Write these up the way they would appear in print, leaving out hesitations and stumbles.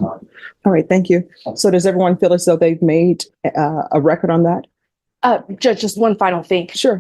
All right, thank you. So does everyone feel as though they've made a record on that? Judge, just one final thing. Sure.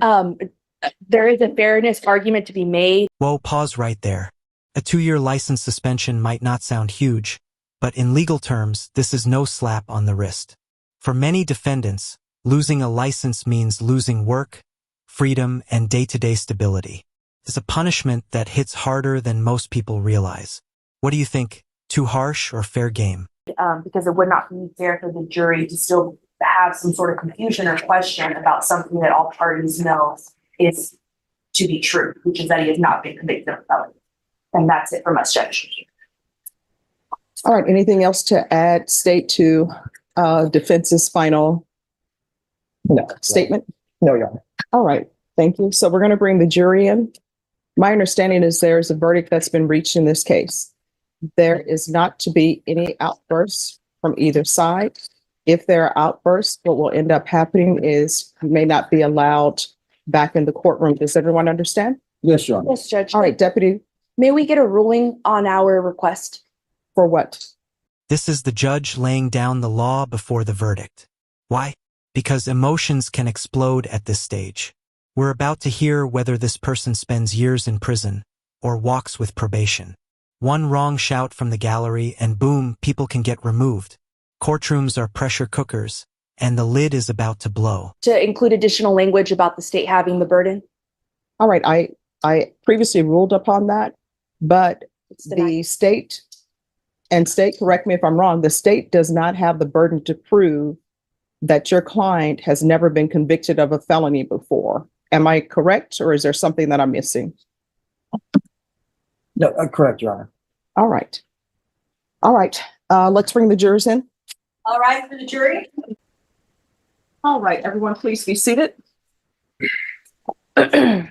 There is a fairness argument to be made. Whoa, pause right there. A 2-year license suspension might not sound huge, but in legal terms, this is no slap on the wrist. For many defendants, losing a license means losing work, freedom, and day-to-day stability. It's a punishment that hits harder than most people realize. What do you think? Too harsh or fair game? Because it would not be fair for the jury to still have some sort of confusion or question about something that all parties know is to be true, which is that he has not been convicted of felony. And that's it from us, Judge. All right, anything else to add, state, to defense's final statement? No, Your Honor. All right, thank you. So we're going to bring the jury in. My understanding is there is a verdict that's been reached in this case. There is not to be any outbursts from either side. If there are outbursts, what will end up happening is you may not be allowed back in the courtroom. Does everyone understand? Yes, Your Honor. Yes, Judge. All right, Deputy, May we get a ruling on our request? for what? This is the judge laying down the law before the verdict. Why? Because emotions can explode at this stage. We're about to hear whether this person spends years in prison or walks with probation. One wrong shout from the gallery and boom, people can get removed. Courtrooms are pressure cookers, and the lid is about to blow. To include additional language about the state having the burden? All right, I previously ruled upon that, but the state, correct me if I'm wrong, the state does not have the burden to prove that your client has never been convicted of a felony before. Am I correct, or is there something that I'm missing? No, correct, Your Honor. All right. All right, let's bring the jurors in. All right, for the jury. All right, everyone, please be seated. All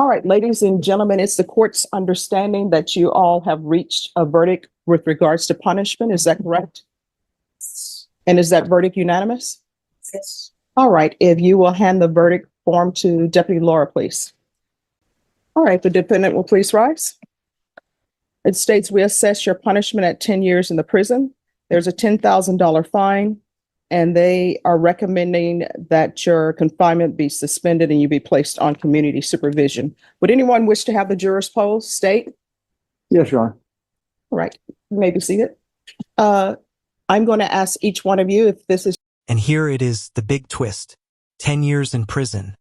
right, ladies and gentlemen, it's the court's understanding that you all have reached a verdict with regards to punishment. Is that correct? And is that verdict unanimous? Yes. All right, if you will hand the verdict form to Deputy Laura, please. All right, the defendant will please rise. It states we assess your punishment at 10 years in the prison. There's a $10,000 fine, and they are recommending that your confinement be suspended and you be placed on community supervision. Would anyone wish to have the jurors poll? State? Yes, Your Honor. All right, you may be seated. I'm going to ask each one of you if this is. And here it is, the big twist. 10 years in prison,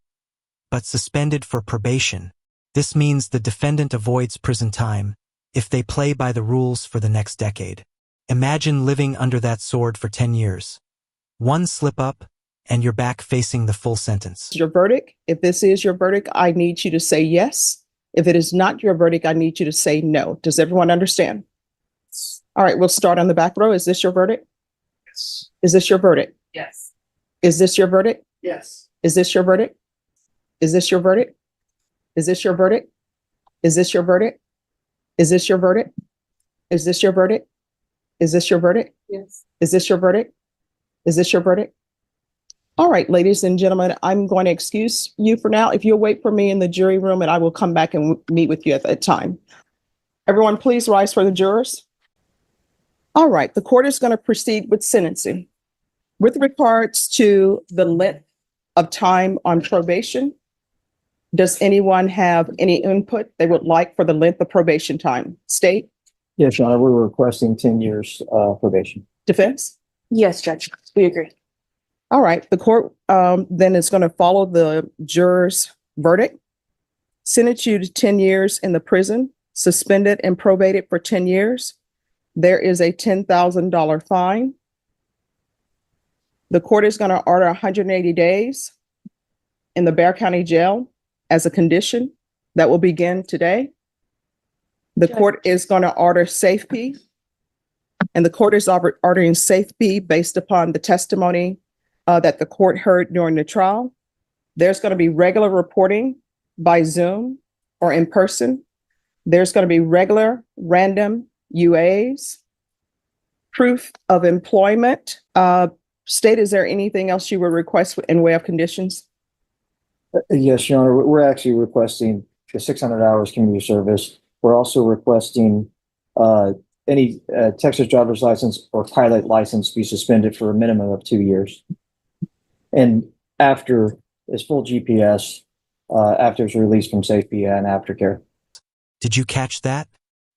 but suspended for probation. This means the defendant avoids prison time if they play by the rules for the next decade. Imagine living under that sword for 10 years. One slip up, and you're back facing the full sentence. Your verdict. If this is your verdict, I need you to say yes. If it is not your verdict, I need you to say no. Does everyone understand? All right, we'll start on the back row. Is this your verdict? Yes. Is this your verdict? Yes. Is this your verdict? Yes. Is this your verdict? Is this your verdict? Is this your verdict? Is this your verdict? Is this your verdict? Is this your verdict? Is this your verdict? Yes. Is this your verdict? Is this your verdict? All right, ladies and gentlemen, I'm going to excuse you for now. If you'll wait for me in the jury room, and I will come back and meet with you at that time. Everyone, please rise for the jurors. All right, the court is going to proceed with sentencing. With regards to the length of time on probation, does anyone have any input they would like for the length of probation time? State? Yes, Your Honor. We're requesting 10 years probation. Defense? Yes, Judge. We agree. All right, the court then is going to follow the juror's verdict, sentence you to 10 years in the prison, suspended and probated for 10 years. There is a $10,000 fine. The court is going to order 180 days in the Bexar County Jail as a condition that will begin today. The court is going to order safety, and the court is ordering safety based upon the testimony that the court heard during the trial. There's going to be regular reporting by Zoom or in person. There's going to be regular random UAs, proof of employment. State, is there anything else you would request in way of conditions? Yes, Your Honor. We're actually requesting the 600 hours community service. We're also requesting any Texas driver's license or pilot license be suspended for a minimum of 2 years. And after is full GPS, after it's released from safety and aftercare. Did you catch that?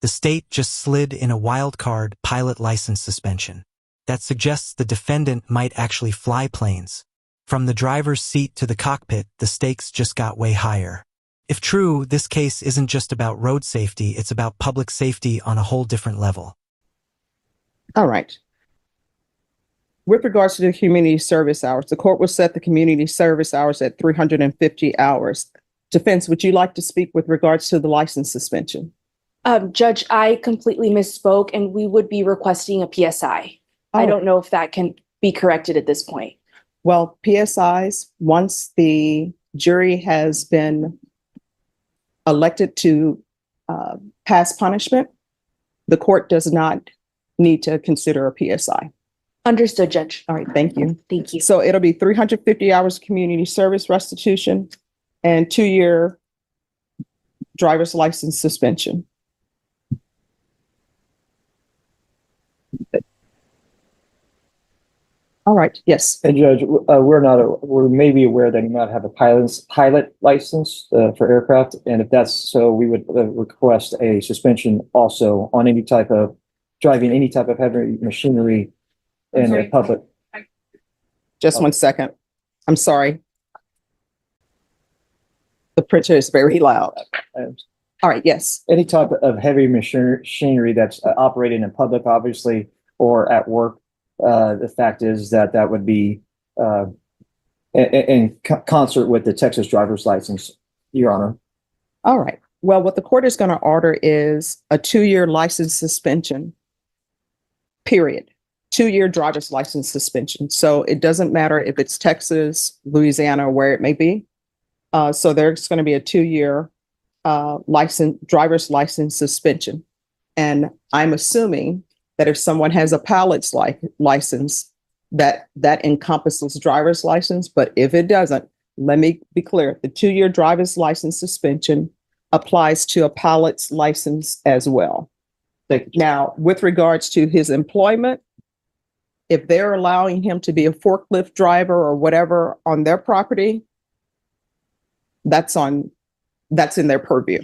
The state just slid in a wild card pilot license suspension. That suggests the defendant might actually fly planes. From the driver's seat to the cockpit, the stakes just got way higher. If true, this case isn't just about road safety, it's about public safety on a whole different level. All right. With regards to the community service hours, the court will set the community service hours at 350 hours. Defense, would you like to speak with regards to the license suspension? Judge, I completely misspoke and we would be requesting a PSI. I Oh. don't know if that can be corrected at this point. Well, PSIs, once the jury has been elected to pass punishment, the court does not need to consider a PSI. Understood, Judge. All right, thank you. Thank you. So it'll be 350 hours community service restitution and 2-year driver's license suspension. All right, yes. And Judge, we're maybe aware that you might have a pilot license for aircraft. And if that's so, we would request a suspension also on any type of driving any type of heavy machinery in a public. Just 1 second. I'm sorry. The printer is very loud. All right, yes. Any type of heavy machinery that's operating in public, obviously, or at work. The fact is that that would be in concert with the Texas driver's license, Your Honor. All right. Well, what the court is going to order is a 2-year license suspension, period. 2-year driver's license suspension. So it doesn't matter if it's Texas, Louisiana, or where it may be. So there's going to be a 2-year driver's license suspension. And I'm assuming that if someone has a pilot's license, that encompasses driver's license. But if it doesn't, let me be clear, the 2-year driver's license suspension applies to a pilot's license as well. Thank you. Now, with regards to his employment, if they're allowing him to be a forklift driver or whatever on their property, that's in their purview.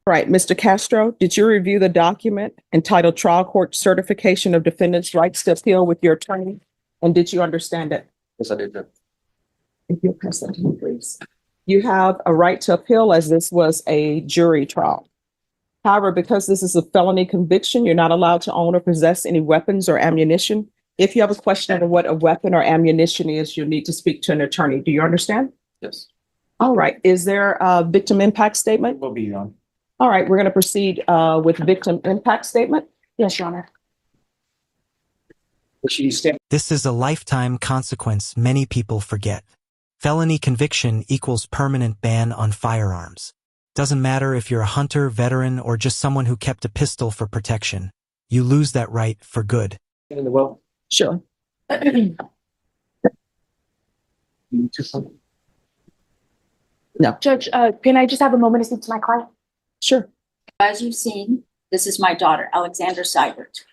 All right, Mr. Castro, did you review the document entitled Trial Court Certification of Defendant's Rights to Appeal with your attorney? And did you understand it? Yes, I did. Judge. If you'll pass that to me, please. You have a right to appeal as this was a jury trial. However, because this is a felony conviction, you're not allowed to own or possess any weapons or ammunition. If you have a question of what a weapon or ammunition is, you'll need to speak to an attorney. Do you understand? Yes. All right. Is there a victim impact statement? Will be on. All right, we're going to proceed with victim impact statement. Yes, Your Honor. This is a lifetime consequence many people forget. Felony conviction equals permanent ban on firearms. Doesn't matter if you're a hunter, veteran, or just someone who kept a pistol for protection. You lose that right for good. In the well. Sure. No, Judge, can I just have a moment to speak to my client? sure. As you've seen, this is my daughter, Alexandra Seibert.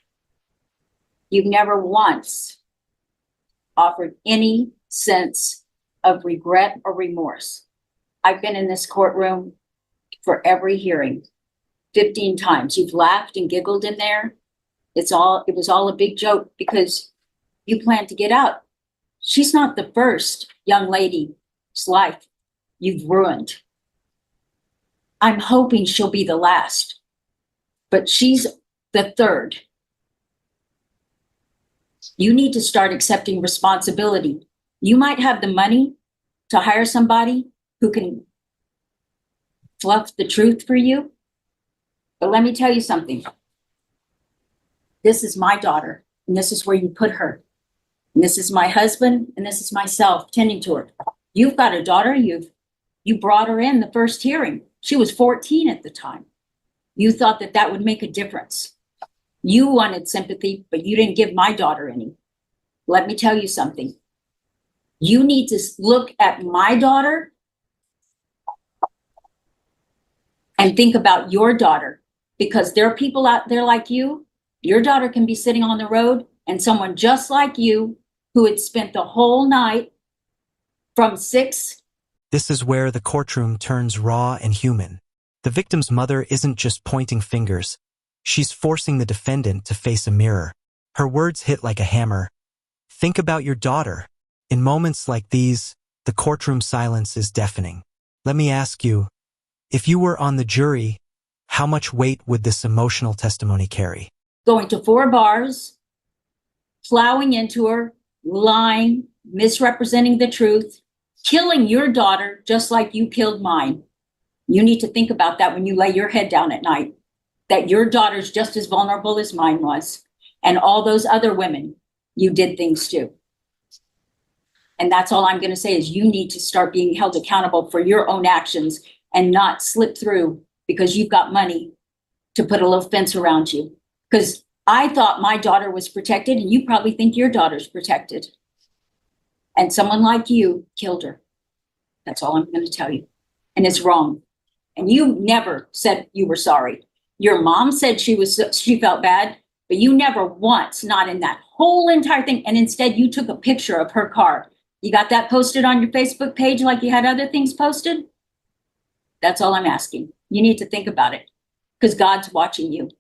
You've never once offered any sense of regret or remorse. I've been in this courtroom for every hearing, 15 times. You've laughed and giggled in there. It was all a big joke because you plan to get out. She's not the first young lady's life you've ruined. I'm hoping she'll be the last, but she's the third. You need to start accepting responsibility. You might have the money to hire somebody who can fluff the truth for you, but let me tell you something. This is my daughter, and this is where you put her. And this is my husband, and this is myself tending to her. You've got a daughter, you brought her in the first hearing. She was 14 at the time. You thought that would make a difference. You wanted sympathy, but you didn't give my daughter any. Let me tell you something. You need to look at my daughter and think about your daughter, because there are people out there like you Your daughter can be sitting on the road and someone just like you who had spent the whole night from 6. This is where the courtroom turns raw and human. The victim's mother isn't just pointing fingers. She's forcing the defendant to face a mirror. Her words hit like a hammer. Think about your daughter. In moments like these, the courtroom silence is deafening. Let me ask you, if you were on the jury, how much weight would this emotional testimony carry? Going to 4 bars, plowing into her, lying, misrepresenting the truth, killing your daughter just like you killed mine. You need to think about that when you lay your head down at night, that your daughter's just as vulnerable as mine was. And all those other women, you did things to. And that's all I'm going to say is you need to start being held accountable for your own actions and not slip through because you've got money to put a little fence around you. Because I thought my daughter was protected and you probably think your daughter's protected. And someone like you killed her. That's all I'm going to tell you. And it's wrong. And you never said you were sorry. Your mom said she felt bad, but you never once, not in that whole entire thing. And instead you took a picture of her car. You got that posted on your Facebook page like you had other things posted? That's all I'm asking. You need to think about it because God's watching you.